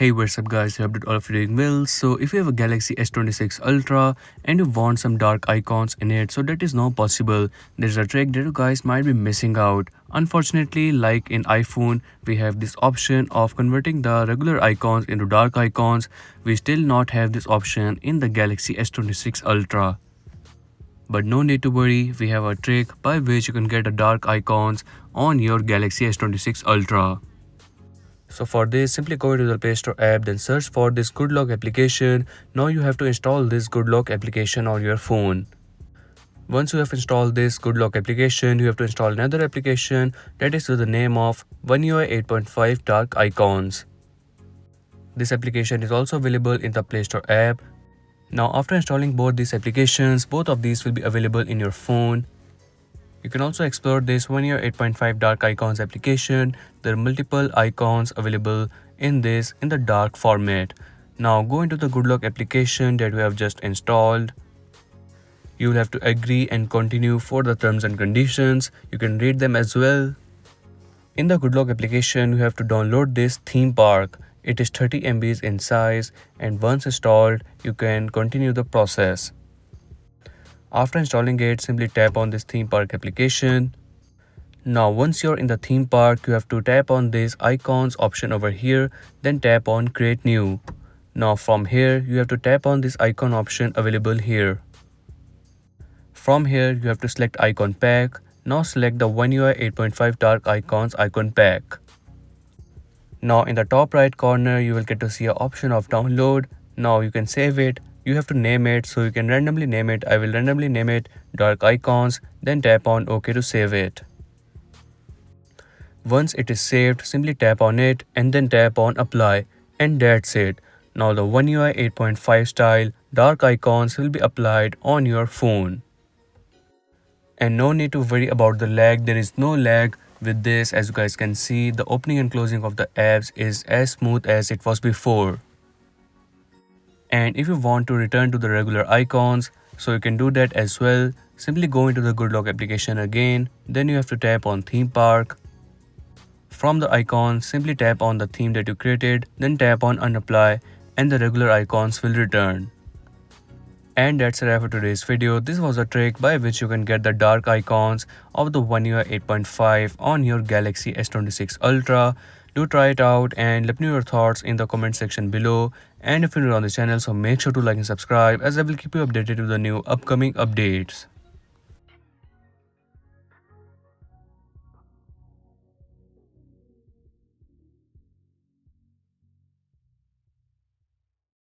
Hey, what's up guys, I hope that all of you are doing well. So if you have a Galaxy S26 Ultra and you want some dark icons in it, so that is not possible. There's a trick that you guys might be missing out. Unfortunately, like in iPhone, we have this option of converting the regular icons into dark icons. We still not have this option in the Galaxy S26 Ultra. But no need to worry, we have a trick by which you can get a dark icons on your Galaxy S26 Ultra. So for this, simply go to the Play Store app, then search for this Good Lock application. Now you have to install this Good Lock application on your phone. Once you have installed this Good Lock application, you have to install another application that is with the name of OneUi 8.5 Dark Icons. This application is also available in the Play Store app. Now after installing both these applications, both of these will be available in your phone. You can also explore this OneUi 8.5 Dark Icons application. There are multiple icons available in the dark format. Now go into the Good Lock application that we have just installed. You will have to agree and continue for the terms and conditions. You can read them as well. In the Good Lock application, you have to download this theme park. It is 30 MB in size, and once installed, you can continue the process. After installing it, simply tap on this theme park application. Now once you're in the theme park, you have to tap on this icons option over here, then tap on create new. Now from here, you have to tap on this icon option available here. From here, you have to select icon pack. Now select the OneUi 8.5 Dark Icons icon pack. Now in the top right corner, you will get to see an option of download. Now you can save it. You have to name it, so you can randomly name it. I will randomly name it Dark Icons, then tap on OK to save it. Once it is saved, simply tap on it and then tap on apply, and that's it. Now the OneUi 8.5 style dark icons will be applied on your phone. And no need to worry about the lag. There is no lag with this. As you guys can see, the opening and closing of the apps is as smooth as it was before. And if you want to return to the regular icons, so you can do that as well. Simply go into the Good Lock application again, then you have to tap on theme park. From the icon, simply tap on the theme that you created, then tap on unapply, and the regular icons will return. And that's a wrap for today's video. This was a trick by which you can get the dark icons of the OneUi 8.5 on your Galaxy S26 Ultra. Do try it out and let me know your thoughts in the comment section below. And if you're new on the channel, so make sure to like and subscribe, as I will keep you updated with the new upcoming updates.